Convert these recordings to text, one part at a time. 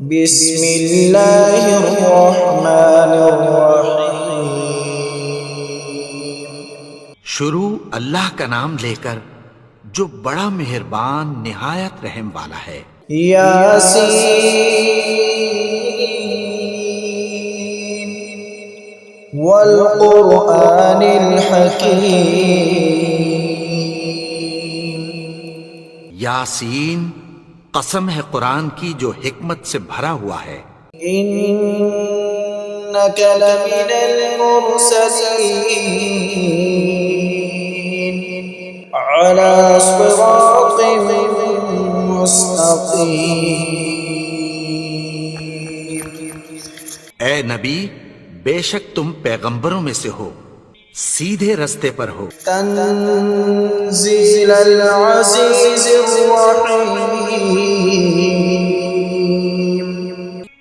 بسم اللہ الرحمن الرحیم۔ شروع اللہ کا نام لے کر جو بڑا مہربان نہایت رحم والا ہے۔ یاسین والقرآن الحکیم۔ یاسین، قسم ہے قرآن کی جو حکمت سے بھرا ہوا ہے۔ انک لمن المرسلین علی صراط مستقیم۔ اے نبی، بے شک تم پیغمبروں میں سے ہو، سیدھے رستے پر ہو۔ تنزیل العزیز الرحیم۔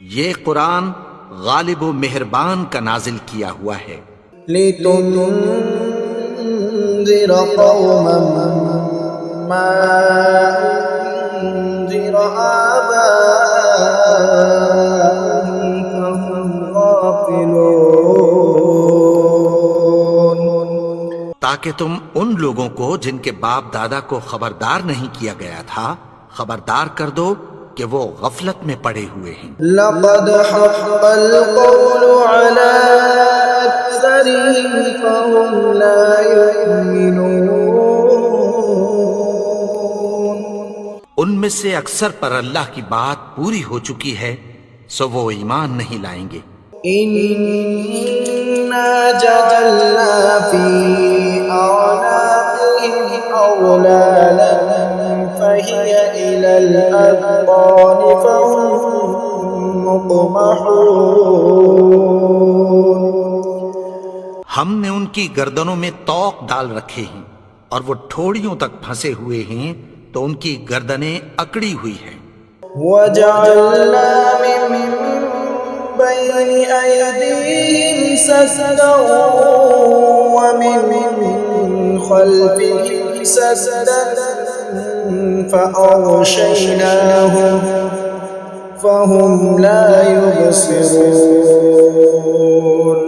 یہ قرآن غالب و مہربان کا نازل کیا ہوا ہے۔ لتنذر قوما ما انذر آباؤهم فهم غافلون۔ تاکہ تم ان لوگوں کو جن کے باپ دادا کو خبردار نہیں کیا گیا تھا خبردار کر دو کہ وہ غفلت میں پڑے ہوئے ہیں۔ لقد حق القول على أكثرهم فهم لا يؤمنون۔ ان میں سے اکثر پر اللہ کی بات پوری ہو چکی ہے سو وہ ایمان نہیں لائیں گے۔ إنا جعلنا في أعناقهم أغلالا فهي إلى الأذقان فهم مقمحون۔ ہم نے ان کی گردنوں میں طوق ڈال رکھے ہیں اور وہ ٹھوڑیوں تک پھنسے ہوئے ہیں تو ان کی گردنیں اکڑی ہوئی ہیں۔ وجعلنا من بين أيديهم سدا ومن خلفهم سدا فأغشيناهم فهم لا يبصرون۔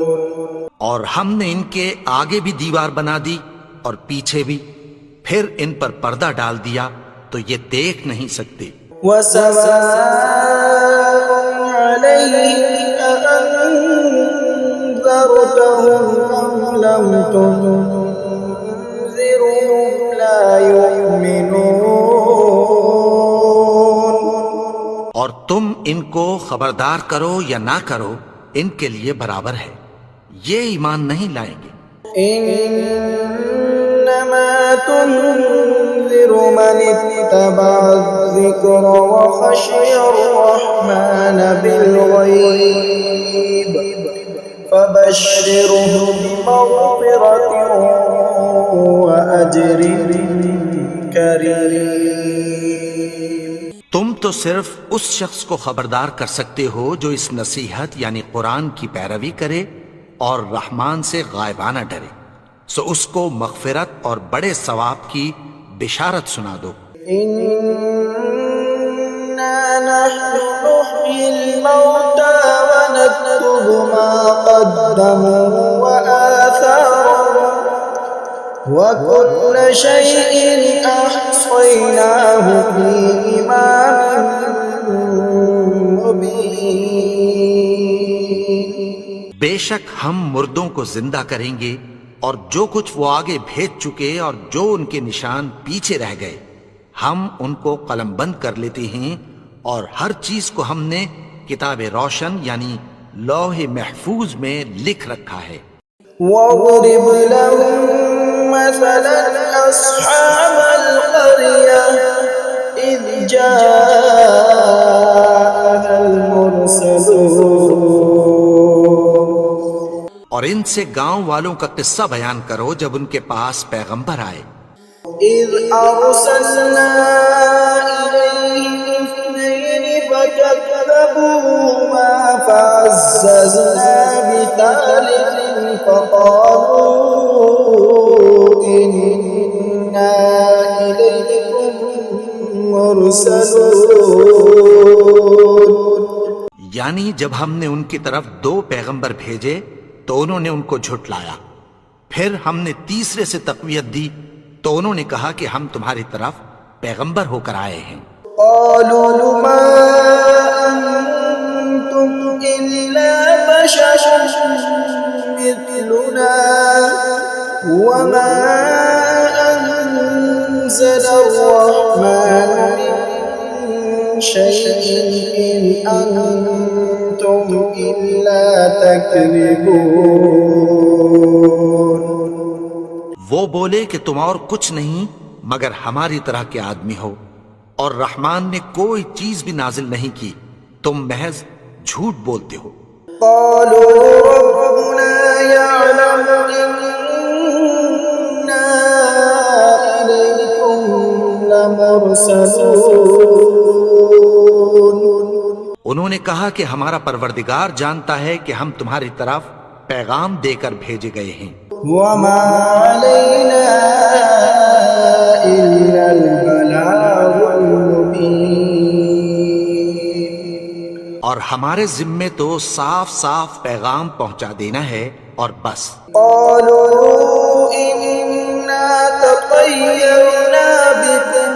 اور ہم نے ان کے آگے بھی دیوار بنا دی اور پیچھے بھی، پھر ان پر پردہ ڈال دیا تو یہ دیکھ نہیں سکتے۔ وسواء عليهم أأنذرتهم أم لم تنذرهم لا يؤمنون۔ اور تم ان کو خبردار کرو یا نہ کرو ان کے لیے برابر ہے، یہ ایمان نہیں لائیں گے۔ انما تنذر من اتبع الذکر وخشی الرحمن بالغیب فبشره بمغفرة وأجر کریم۔ تم تو صرف اس شخص کو خبردار کر سکتے ہو جو اس نصیحت یعنی قرآن کی پیروی کرے اور رحمان سے غائبانہ ڈرے، سو اس کو مغفرت اور بڑے ثواب کی بشارت سنا دو۔ إنا نحن نحيي الموتى ونكتب ما قدموا وآثارهم وكل شيء أحصيناه في إمام مبين۔ بے شک ہم مردوں کو زندہ کریں گے اور جو کچھ وہ آگے بھیج چکے اور جو ان کے نشان پیچھے رہ گئے ہم ان کو قلم بند کر لیتے ہیں، اور ہر چیز کو ہم نے کتاب روشن یعنی لوح محفوظ میں لکھ رکھا ہے۔ وَاضْرِبْ لَهُم مَّثَلًا أَصْحَابَ الْقَرْيَةِ إِذْ جَاءَهَا الْمُرْسَلُونَ۔ اور ان سے گاؤں والوں کا قصہ بیان کرو جب ان کے پاس پیغمبر آئے۔ إِذْ أَرْسَلْنَا إِلَيْهِمْ اثْنَيْنِ فَكَذَّبُوهُمَا فَعَزَّزْنَا بِثَالِثٍ فَقَالُوا إِنَّا إِلَيْكُمْ مُرْسَلُونَ۔ یعنی جب ہم نے ان کی طرف 2 پیغمبر بھیجے تو انہوں نے ان کو جھٹلایا، پھر ہم نے تیسرے سے تقویت دی تو انہوں نے کہا کہ ہم تمہاری طرف پیغمبر ہو کر آئے ہیں۔ قالوا ما أنتم إلا بشر مثلنا وما أنزل الرحمن من شيء إن أنتم إلا تكذبون۔ وہ بولے کہ تم اور کچھ نہیں مگر ہماری طرح کے آدمی ہو، اور رحمان نے کوئی چیز بھی نازل نہیں کی، تم محض جھوٹ بولتے ہو۔ قالوا ربنا يعلم إنا إليكم لمرسلون۔ انہوں نے کہا کہ ہمارا پروردگار جانتا ہے کہ ہم تمہاری طرف پیغام دے کر بھیجے گئے ہیں۔ وما علينا إلا البلاغ المبين۔ اور ہمارے ذمے تو صاف صاف پیغام پہنچا دینا ہے اور بس۔ قالوا إنا تطيرنا بكم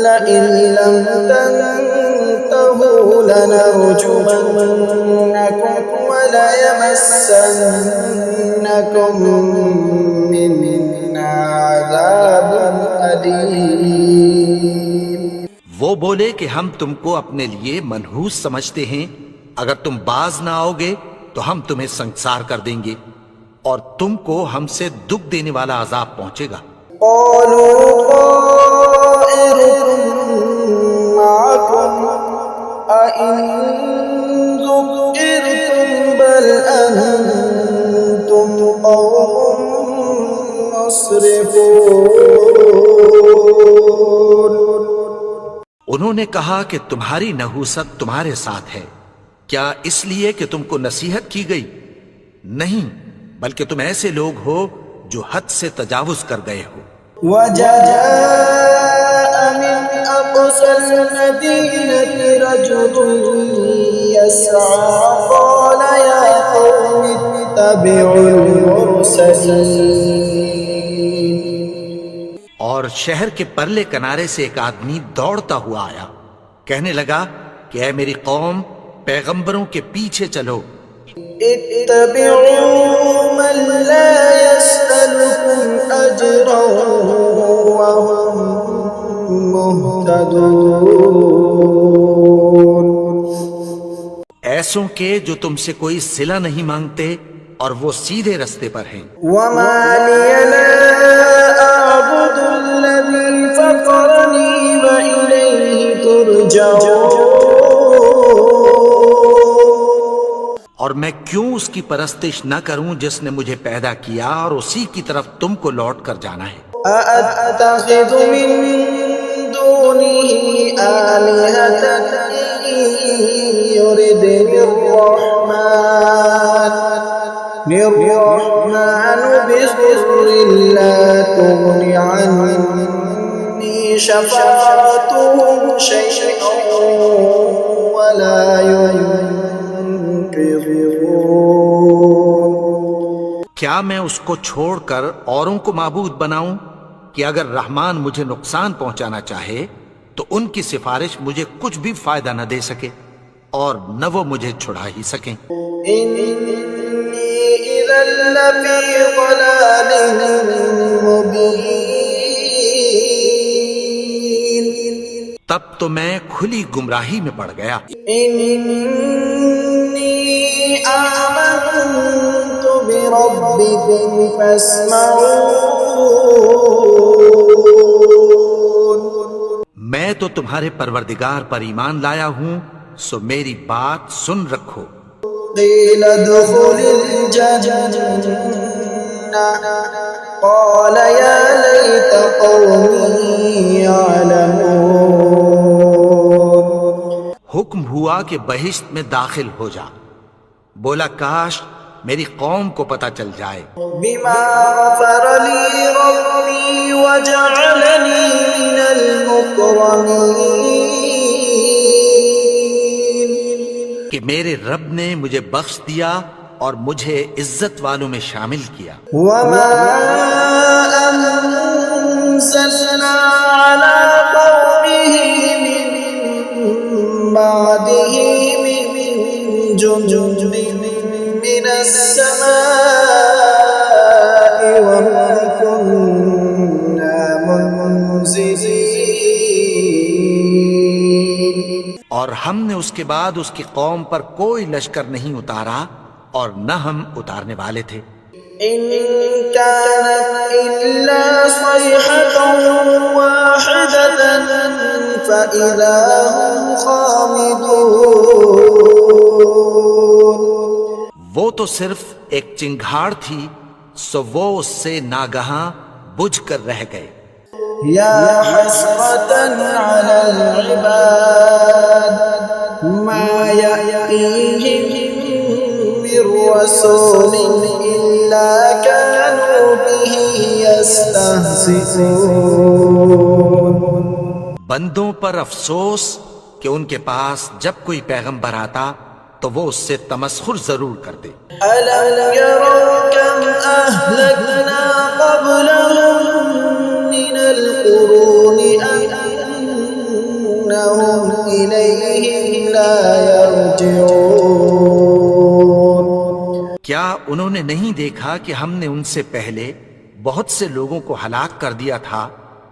لئن لم تنتهوا لنرجمنكم وليمسنكم منا عذاب أليم۔ وہ بولے کہ ہم تم کو اپنے لیے منحوس سمجھتے ہیں، اگر تم باز نہ آؤ گے تو ہم تمہیں سنگسار کر دیں گے اور تم کو ہم سے دکھ دینے والا عذاب پہنچے گا۔ قالوا طائركم معكم أئن ذكرتم بل أنتم قوم مسرفون۔ انہوں نے کہا کہ تمہاری نحوست تمہارے ساتھ ہے، کیا اس لیے کہ تم کو نصیحت کی گئی؟ نہیں، بلکہ تم ایسے لوگ ہو جو حد سے تجاوز کر گئے ہو۔ وجاء من أقصى المدينة رجل يسعى قال يا قوم اتبعوا المرسلين۔ اور شہر کے پرلے کنارے سے ایک آدمی دوڑتا ہوا آیا، کہنے لگا کہ اے میری قوم، پیغمبروں کے پیچھے چلو۔ اتبعوا من لا يسألكم أجرا وهم مهتدون۔ ایسوں کے جو تم سے کوئی صلہ نہیں مانگتے اور وہ سیدھے رستے پر ہیں۔ وما لي لا أعبد الذي فطرني وإليه ترجعون۔ اور میں کیوں اس کی پرستش نہ کروں جس نے مجھے پیدا کیا اور اسی کی طرف تم کو لوٹ کر جانا ہے۔ أأتخذ من دونه آلهة إن يردني الرحمن بضر لا تغن عني شفاعتهم شيئا ولا ينقذون۔ کیا میں اس کو چھوڑ کر اوروں کو معبود بناؤں کہ اگر رحمان مجھے نقصان پہنچانا چاہے تو ان کی سفارش مجھے کچھ بھی فائدہ نہ دے سکے اور نہ وہ مجھے چھڑا ہی سکیں۔ إني إذا لفي ضلال مبين۔ تب تو میں کھلی گمراہی میں پڑ گیا۔ إني آمنت بربكم فاسمعون۔ میں تو تمہارے پروردگار پر ایمان لایا ہوں، سو میری بات سن رکھو۔ قيل ادخل الجنة قال يا ليت قومي يعلمون۔ حکم ہوا کہ بہشت میں داخل ہو جا، بولا کاش میری قوم کو پتہ چل جائے۔ بما غفر لي ربي وجعلني من المكرمين۔ کہ میرے رب نے مجھے بخش دیا اور مجھے عزت والوں میں شامل کیا۔ وما أنزلنا على قومه من بعده من جند من السماء وما كنا منزلين۔ اور ہم نے اس کے بعد اس کی قوم پر کوئی لشکر نہیں اتارا اور نہ ہم اتارنے والے تھے۔ إن كانت إلا صيحة واحدة فإذا هم خامدون۔ وہ تو صرف ایک چنگھاڑ تھی، سو وہ اس سے ناگہاں بجھ کر رہ گئے۔ يا حسرة على العباد ما يأتيهم من رسول إلا كانوا به يستهزئون۔ بندوں پر افسوس کہ ان کے پاس جب کوئی پیغمبر آتا تو وہ اس سے تمسخر ضرور کرتے۔ ألم يروا كم أهلكنا قبلهم من القرون أنهم إليهم لا يرجعون۔ کیا انہوں نے نہیں دیکھا کہ ہم نے ان سے پہلے بہت سے لوگوں کو ہلاک کر دیا تھا،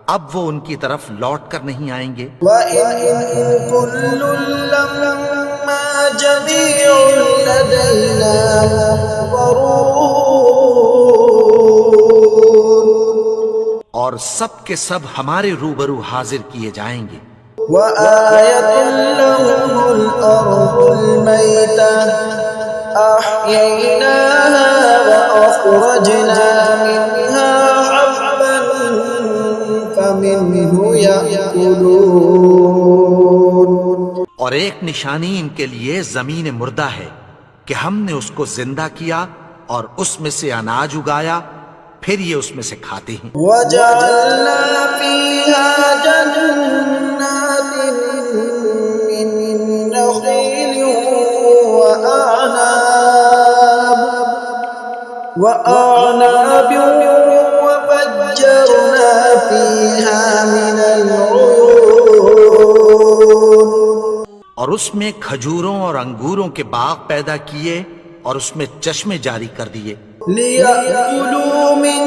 اب وہ ان کی طرف لوٹ کر نہیں آئیں گے؟ وَإِن كُلٌّ لَّمَّا جَمِيعٌ لَّدَيْنَا مُحْضَرُونَ۔ اور سب کے سب ہمارے روبرو حاضر کیے جائیں گے۔ وَآيَةٌ لَّهُمُ الْأَرْضُ الْمَيْتَةُ أَحْيَيْنَاهَا وَأَخْرَجْنَا مِنْهَا حَبًّا فَمِنْهُ يَأْكُلُونَ۔ اور ایک نشانی ان کے لیے زمین مردہ ہے کہ ہم نے اس کو زندہ کیا اور اس میں سے اناج اگایا، پھر یہ اس میں سے کھاتے ہیں۔ وَجَعَلْنَا فِيهَا جَنَّاتٍ مِّن نَّخِيلٍ وَأَعْنَابٍ وَفَجَّرْنَا فِيهَا مِنَ الْعُيُونِ۔ اور اس میں کھجوروں اور انگوروں کے باغ پیدا کیے اور اس میں چشمے جاری کر دیے۔ لِيَأْكُلُوا مِن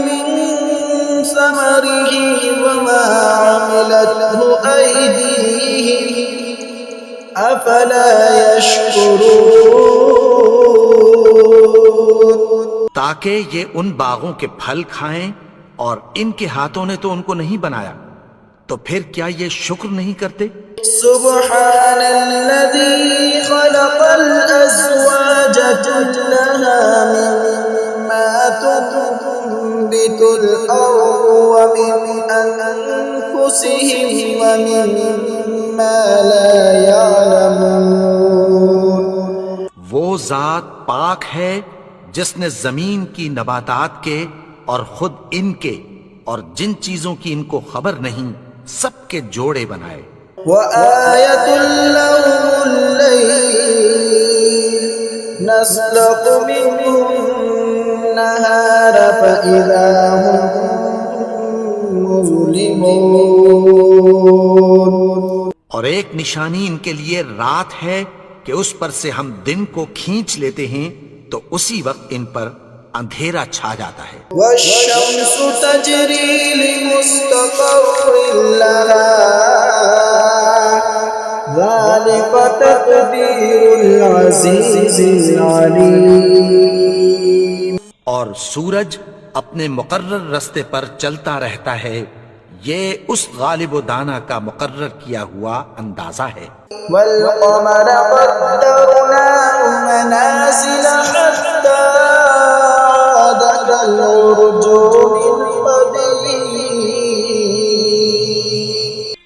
ثَمَرِهِ وَمَا عَمِلَتْهُ أَيْدِيهِمْ أَفَلَا يَشْكُرُونَ۔ تاکہ یہ ان باغوں کے پھل کھائیں، اور ان کے ہاتھوں نے تو ان کو نہیں بنایا، تو پھر کیا یہ شکر نہیں کرتے؟ سبحان الذي خلق الأزواج كلها مما تنبت الأرض ومن أنفسهم ومما لا يعلمون۔ وہ ذات پاک ہے جس نے زمین کی نباتات کے اور خود ان کے اور جن چیزوں کی ان کو خبر نہیں سب کے جوڑے بنائے۔ وَآيَةٌ لَّهُمُ اللَّيْلُ نَسْلَخُ مِنْهُ النَّهَارَ فَإِذَا هُم مُظْلِمُونَ۔ اور ایک نشانی ان کے لیے رات ہے کہ اس پر سے ہم دن کو کھینچ لیتے ہیں تو اسی وقت ان پر اندھیرا چھا جاتا ہے۔ وَالشَّمْسُ تَجْرِي لِمُسْتَقَرٍّ لَّهَا ذَلِكَ تَقْدِيرُ الْعَزِيزِ الْعَلِيمِ۔ اور سورج اپنے مقرر رستے پر چلتا رہتا ہے، یہ اس غالب و دانا کا مقرر کیا ہوا اندازہ ہے۔ وَالْقَمَرَ قَدَّرْنَاهُ مَنَازِلَ حَتَّىٰ عَادَ كَالْعُرْجُونِ الْقَدِيمِ۔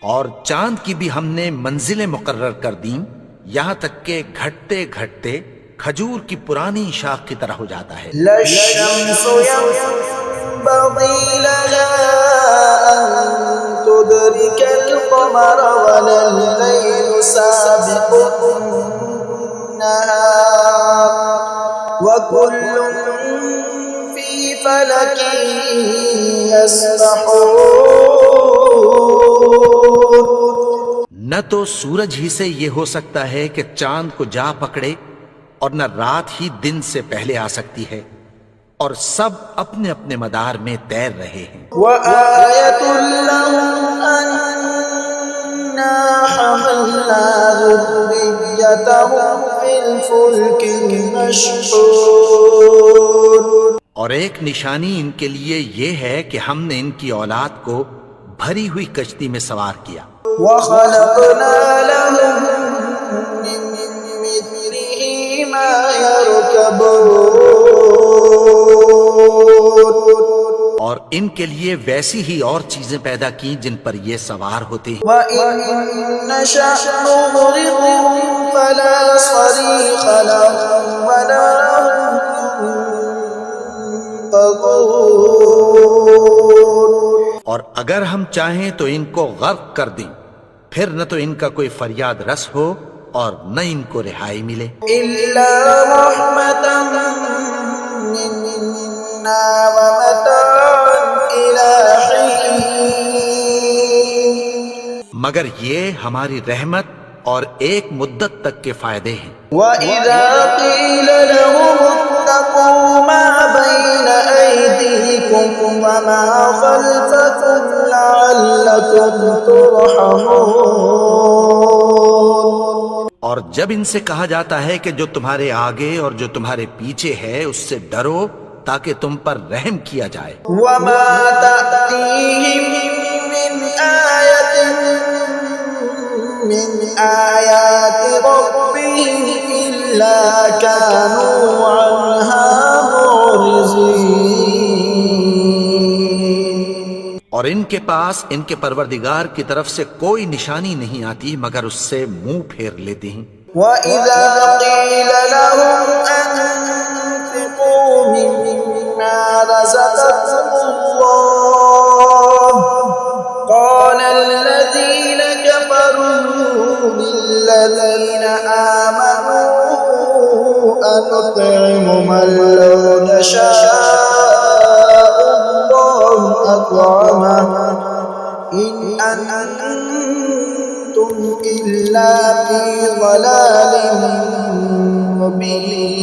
اور چاند کی بھی ہم نے منزلیں مقرر کر دیں، یہاں تک کہ گھٹتے گھٹتے کھجور کی پرانی شاخ کی طرح ہو جاتا ہے۔ لَا الشَّمْسُ يَنبَغِي لَهَا أَن تُدْرِكَ الْقَمَرَ وَلَا اللَّيْلُ سَابِقُ النهار وكل في فلك يسبحون. نہ تو سورج ہی سے یہ ہو سکتا ہے کہ چاند کو جا پکڑے، اور نہ رات ہی دن سے پہلے آ سکتی ہے، اور سب اپنے اپنے مدار میں تیر رہے ہیں. وآية لهم أنا حملنا ذريتهم في الفلك المشحون. اور ایک نشانی ان کے لیے یہ ہے کہ ہم نے ان کی اولاد کو بھری ہوئی کشتی میں سوار کیا. وخلقنا لهم من مثله ما يركبون. اور ان کے لیے ویسی ہی اور چیزیں پیدا کی جن پر یہ سوار ہوتے ہیں. وَإِن نَّشَأْ نُغْرِقْهُمْ فَلَا صَرِيخَ لَهُمْ وَلَا هُمْ ينقذون. اور اگر ہم چاہیں تو ان کو غرق کر دیں، پھر نہ تو ان کا کوئی فریاد رس ہو اور نہ ان کو رہائی ملے. إِلَّا رَحْمَةً مِّنَّا وَمَتَاعًا إِلَىٰ حِينٍ. مگر یہ ہماری رحمت اور ایک مدت تک کے فائدے ہیں. وَإِذَا قِيلَ لَهُمُ اتَّقُوا مَا بَيْنَ أَيْدِيكُمْ وَمَا خَلْفَكُمْ لَعَلَّكُمْ تُرْحَمُونَ. اور جب ان سے کہا جاتا ہے کہ جو تمہارے آگے اور جو تمہارے پیچھے ہے اس سے ڈرو تاکہ تم پر رحم کیا جائے. وَمَا تَأْتِيهِم مِّنْ آيَةٍ مِّنْ آيَاتِ رَبِّهِمْ إِلَّا كَانُوا عَنْهَا مُعْرِضِينَ. اور ان کے پاس ان کے پروردگار کی طرف سے کوئی نشانی نہیں آتی مگر اس سے منہ پھیر لیتے ہیں. وَإِذَا قِيلَ لَهُمْ أَنفِقُوا مِمَّا رَزَقَكُمُ اللَّهُ قَالَ الَّذِينَ كَفَرُوا لِلَّذِينَ آمَنُوا أَنُطْعِمُ مَن لَّوْ يَشَاءُ اللَّهُ أَطْعَمَهُ إِنْ أَنتُمْ إِلَّا فِي ضَلَالٍ مُّبِينٍ.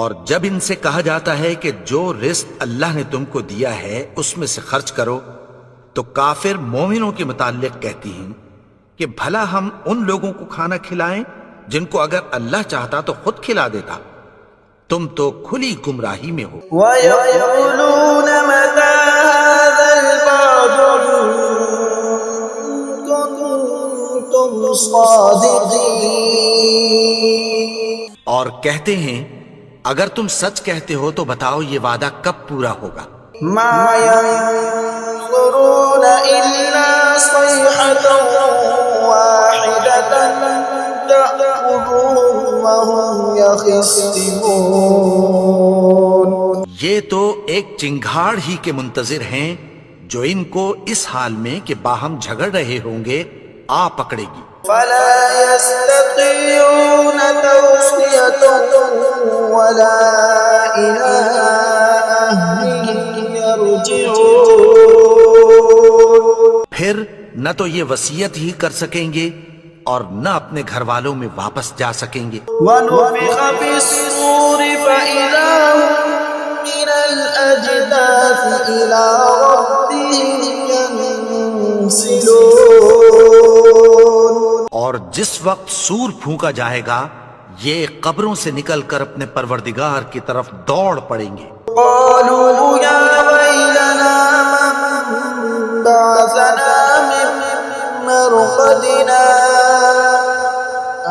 اور جب ان سے کہا جاتا ہے کہ جو رزق اللہ نے تم کو دیا ہے اس میں سے خرچ کرو، تو کافر مومنوں کے متعلق کہتی ہیں کہ بھلا ہم ان لوگوں کو کھانا کھلائیں جن کو اگر اللہ چاہتا تو خود کھلا دیتا. تم تو کھلی گمراہی میں ہو. وَيَقُولُونَ مَتَىٰ هَٰذَا الْوَعْدُ إِن كُنتُمْ صَادِقِينَ. اور کہتے ہیں اگر تم سچ کہتے ہو تو بتاؤ یہ وعدہ کب پورا ہوگا. مَا يَنظُرُونَ إِلَّا صَيْحَةً وَاحِدَةً تَأْخُذُهُمْ وَهُمْ يَخِصِّمُونَ. یہ تو ایک چنگھاڑ ہی کے منتظر ہیں جو ان کو اس حال میں کہ باہم جھگڑ رہے ہوں گے آ پکڑے گی. فَلَا يَسْتَطِيعُونَ تَوْصِيَةً وَلَا إِلَىٰ أَهْلِهِمْ يَرْجِعُونَ. پھر نہ تو یہ وصیت ہی کر سکیں گے اور نہ اپنے گھر والوں میں واپس جا سکیں گے. وَنُفِخَ فِي الصُّورِ فَإِذَا هُم مِّنَ الْأَجْدَاثِ إِلَىٰ رَبِّهِمْ يَنسِلُونَ. اور جس وقت سور پھونکا جائے گا یہ قبروں سے نکل کر اپنے پروردگار کی طرف دوڑ پڑیں گے. قَالُوا يَا وَيْلَنَا مَن بَعَثَنَا مِن مَّرْقَدِنَا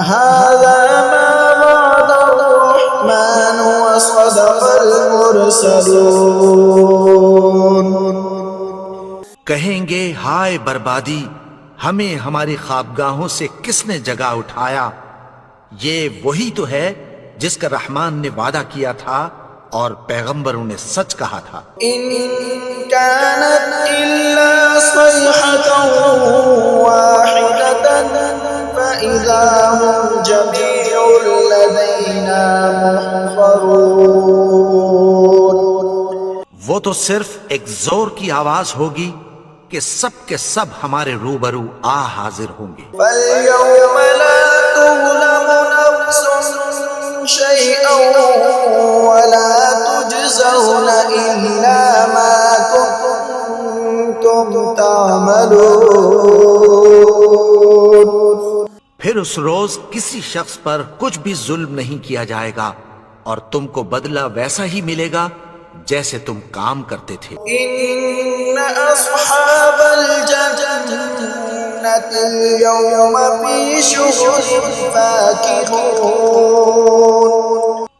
هَٰذَا مَا وَعَدَ الرَّحْمَٰنُ وَصَدَقَ الْمُرْسَلُونَ. کہیں گے ہائے بربادی، ہمیں ہماری خوابگاہوں سے کس نے جگا اٹھایا. یہ وہی تو ہے جس کا رحمان نے وعدہ کیا تھا اور پیغمبروں نے سچ کہا تھا. إِن كَانَتْ إِلَّا صَيْحَةً وَاحِدَةً فإذا هم جميع لدينا محضرون. وہ تو صرف ایک زور کی آواز ہوگی کہ سب کے سب ہمارے روبرو حاضر ہوں گے. فاليوم لا تظلم نفس شيئا ولا تجزون إلا ما كنتم تعملون. پھر اس روز کسی شخص پر کچھ بھی ظلم نہیں کیا جائے گا اور تم کو بدلہ ویسا ہی ملے گا جیسے تم کام کرتے تھے. إن أصحاب الجنة اليوم في شغل فاكهون.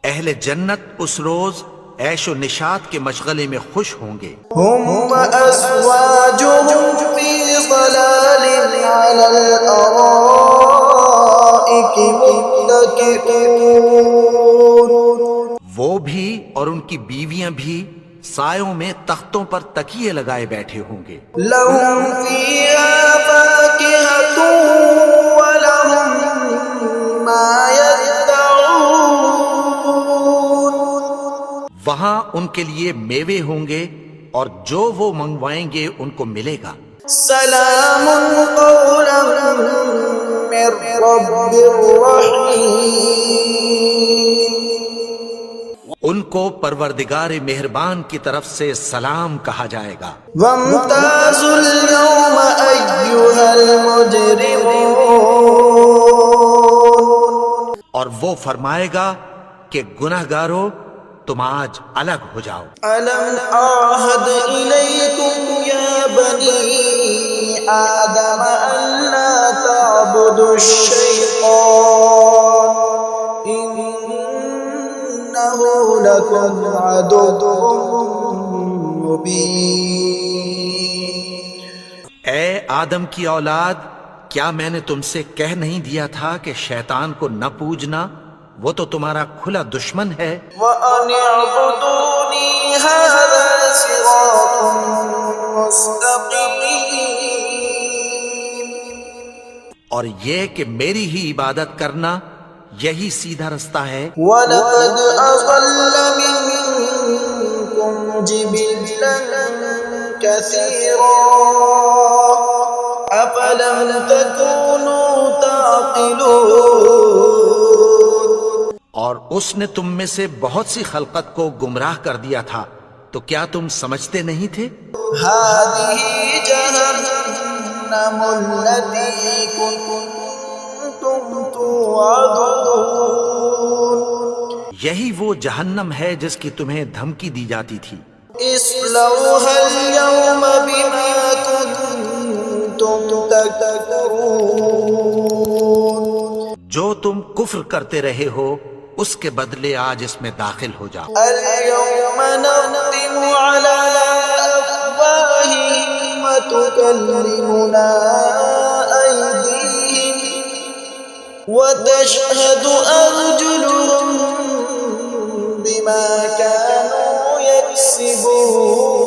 اہل جنت اس روز عیش و نشاط کے مشغلے میں خوش ہوں گے. هم وأزواجهم في ظلال على الأرائك متكئون. وہ بھی اور ان کی بیویاں بھی سایوں میں تختوں پر تکیے لگائے بیٹھے ہوں گے. لهم فيها فاكهة ولهم ما يدعون. وہاں ان کے لیے میوے ہوں گے اور جو وہ منگوائیں گے ان کو ملے گا. سلام قولا من رب رحیم. ان کو پروردگار مہربان کی طرف سے سلام کہا جائے گا. وامتازوا اليوم أيها المجرمون. اور وہ فرمائے گا کہ گنہگارو تم آج الگ ہو جاؤ. ألم أعهد إليكم يا بني آدم ألا تعبدوا الشيطان إنه لكم عدو مبين. اے آدم کی اولاد، کیا میں نے تم سے کہہ نہیں دیا تھا کہ شیطان کو نہ پوجنا؟ وہ تو تمہارا کھلا دشمن ہے. وَأَنِ اعْبُدُونِي هَذَا صِرَاطٌ مُسْتَقِيمٌ. اور یہ کہ میری ہی عبادت کرنا یہی سیدھا رستہ ہے. وَلَقَدْ أَضَلَّ مِنكُمْ جِبِلًّا كَثِيرًا أَفَلَمْ تَكُونُوا تَعْقِلُونَ. اور اس نے تم میں سے بہت سی خلقت کو گمراہ کر دیا تھا، تو کیا تم سمجھتے نہیں تھے؟ هَذِهِ جَهَنَّمُ الَّتِي كُنتُمْ تُوعَدُونَ. یہی وہ جہنم ہے جس کی تمہیں دھمکی دی جاتی تھی. اصلوها اليوم بما كنتم تكفرون. جو تم کفر کرتے رہے ہو اس کے بدلے آج اس میں داخل ہو جاؤ. اليوم نختم على أفواههم وتكلمنا أيديهم وتشهد أرجلهم بما كانوا يكسبون.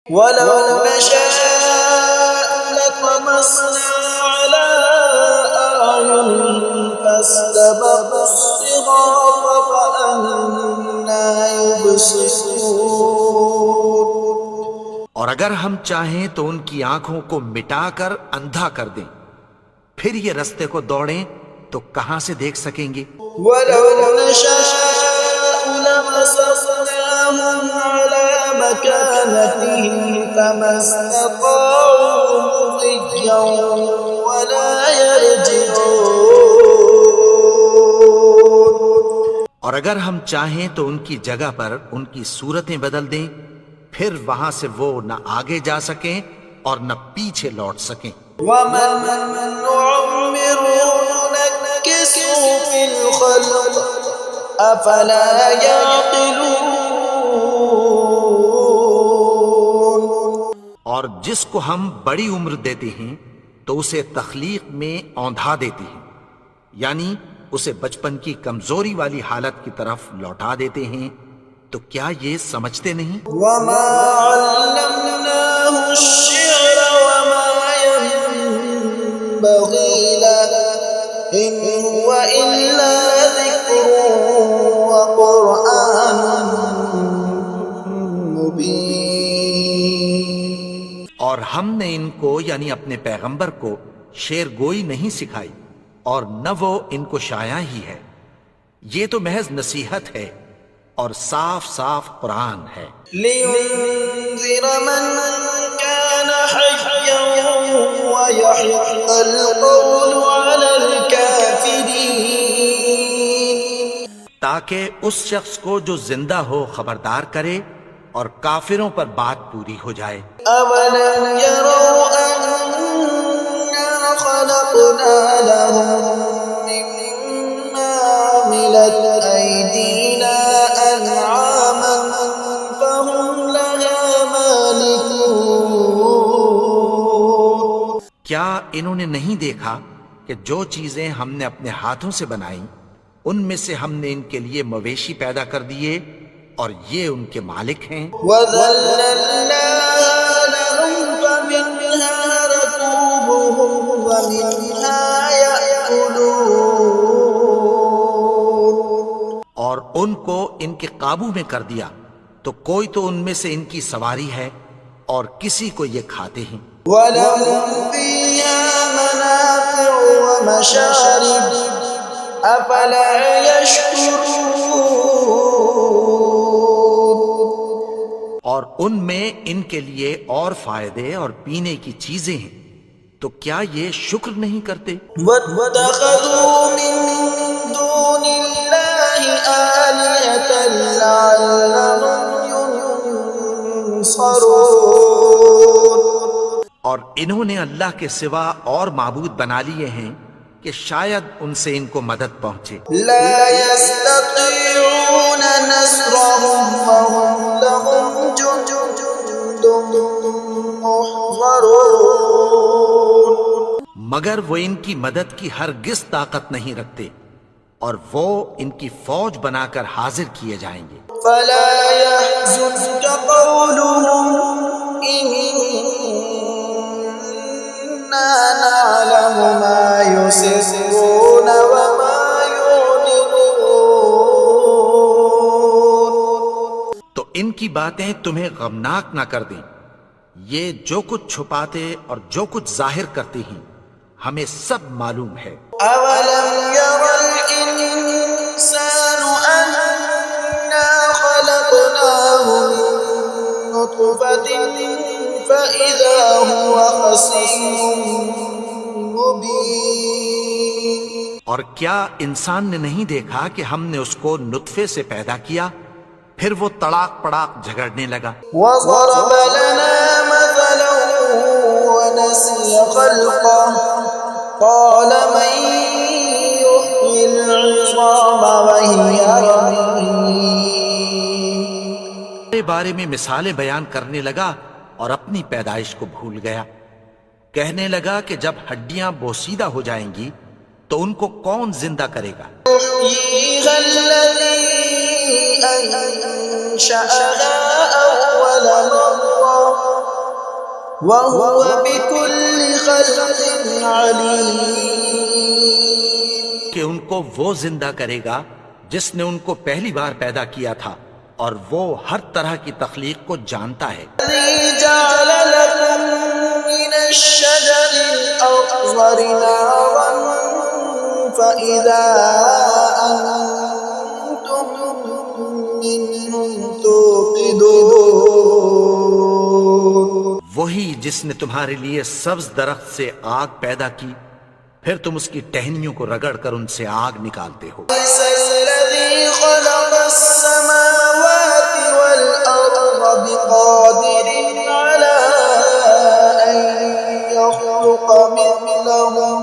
ولو نشاء لطمسنا على أعينهم فاستبقوا الصراط فأنى يبصرون. اور اگر ہم چاہیں تو ان کی آنکھوں کو مٹا کر اندھا کر دیں، پھر یہ رستے کو دوڑیں تو کہاں سے دیکھ سکیں گے. ولو نشاء لمسخناهم على مكانتهم فما استطاعوا مضيا ولا يرجعون. اور اگر ہم چاہیں تو ان کی جگہ پر ان کی صورتیں بدل دیں، پھر وہاں سے وہ نہ آگے جا سکیں اور نہ پیچھے لوٹ سکیں. ومن نعمره ننكسه في الخلق أفلا يعقلون. اور جس کو ہم بڑی عمر دیتے ہیں تو اسے تخلیق میں اوندھا دیتے ہیں، یعنی اسے بچپن کی کمزوری والی حالت کی طرف لوٹا دیتے ہیں، تو کیا یہ سمجھتے نہیں؟ وما علمناه الشعر وما ينبغي له إن هو إلا ذكر وقرآن مبين. اور ہم نے ان کو یعنی اپنے پیغمبر کو شعر گوئی نہیں سکھائی، اور نہ وہ ان کو شایع ہی ہے، یہ تو محض نصیحت ہے اور صاف صاف قرآن ہے. لينذر من كان حيا ويحق القول على الكافرين. تاکہ اس شخص کو جو زندہ ہو خبردار کرے اور کافروں پر بات پوری ہو جائے. أولم يروا أنا خلقنا لهم مما عملت أيدينا أنعاما فهم لها مالكون. کیا انہوں نے نہیں دیکھا کہ جو چیزیں ہم نے اپنے ہاتھوں سے بنائیں ان میں سے ہم نے ان کے لیے مویشی پیدا کر دیے اور یہ ان کے مالک ہیں. وَذَلَّلْنَاهَا لَهُمْ فَمِنْهَا رَكُوبُهُمْ وَمِنْهَا يَأْكُلُونَ. اور ان کو ان کے قابو میں کر دیا تو کوئی تو ان میں سے ان کی سواری ہے اور کسی کو یہ کھاتے ہیں. وَلَهُمْ فِيهَا مَنَافِعُ وَمَشَارِبُ أَفَلَا يَشْكُرُونَ. اور ان میں ان کے لیے اور فائدے اور پینے کی چیزیں ہیں، تو کیا یہ شکر نہیں کرتے؟ وَاتَّخَذُوا مِن دُونِ اللَّهِ آلِهَةً لَعَلَّهُمْ يُنصَرُونَ. اور انہوں نے اللہ کے سوا اور معبود بنا لیے ہیں کہ شاید ان سے ان کو مدد پہنچے. لا يستطيعون نصرهم وهم لهم جند محضرون. مگر وہ ان کی مدد کی ہرگز طاقت نہیں رکھتے اور وہ ان کی فوج بنا کر حاضر کیے جائیں گے. فلا يحزنك قولهم إنا نعلم ما يسرون وما يعلنون. تو ان کی باتیں تمہیں غمناک نہ کر دیں، یہ جو کچھ چھپاتے اور جو کچھ ظاہر کرتے ہیں ہمیں سب معلوم ہے. أولم ير الإنسان أنا خلقناه من نطفة فإذا هو خصيم مبين. اور کیا انسان نے نہیں دیکھا کہ ہم نے اس کو نطفے سے پیدا کیا پھر وہ تڑاک پڑاک جھگڑنے لگا. وضرب لنا مثلا ونسي خلقه قال من يحيي العظام وهي رميم. بارے میں مثالیں بیان کرنے لگا اور اپنی پیدائش کو بھول گیا. کہنے لگا کہ جب ہڈیاں بوسیدہ ہو جائیں گی تو ان کو کون زندہ کرے گا؟ يحييها الذي أنشأها أول مرة وهو بكل خلق عليم. کہ ان کو وہ زندہ کرے گا جس نے ان کو پہلی بار پیدا کیا تھا اور وہ ہر طرح کی تخلیق کو جانتا ہے. الذي جعل لكم من الشجر الأخضر نارا فإذا أنتم منه توقدون. وہی جس نے تمہارے لیے سبز درخت سے آگ پیدا کی پھر تم اس کی ٹہنیوں کو رگڑ کر ان سے آگ نکالتے ہو. ليس الذي خلق السماوات والأرض بقادر على أن يخلق مثلهم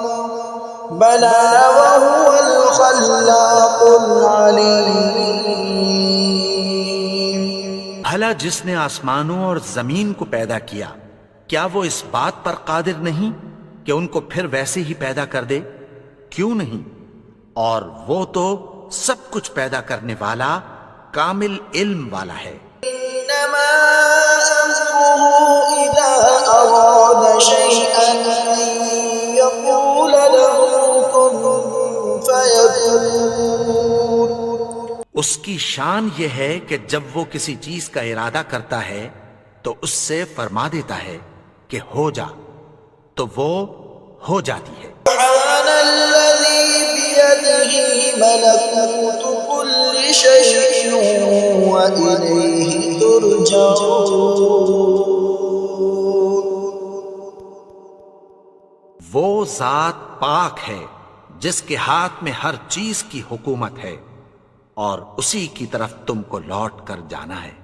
بلى وهو الخلاق العليم. بھلا جس نے آسمانوں اور زمین کو پیدا کیا کیا وہ اس بات پر قادر نہیں کہ ان کو پھر ویسے ہی پیدا کر دے؟ کیوں نہیں، اور وہ تو سب کچھ پیدا کرنے والا کامل علم والا ہے۔ إنما أمره إذا أراد شيئا أن يقول له كن فيكون۔ اس کی شان یہ ہے کہ جب وہ کسی چیز کا ارادہ کرتا ہے تو اس سے فرما دیتا ہے کہ ہو جا، تو وہ ہو جاتی ہے۔ سبحان الذي بيده ملكوت كل شيء وإليه ترجعون۔ وہ ذات پاک ہے جس کے ہاتھ میں ہر چیز کی حکومت ہے اور اسی کی طرف تم کو لوٹ کر جانا ہے۔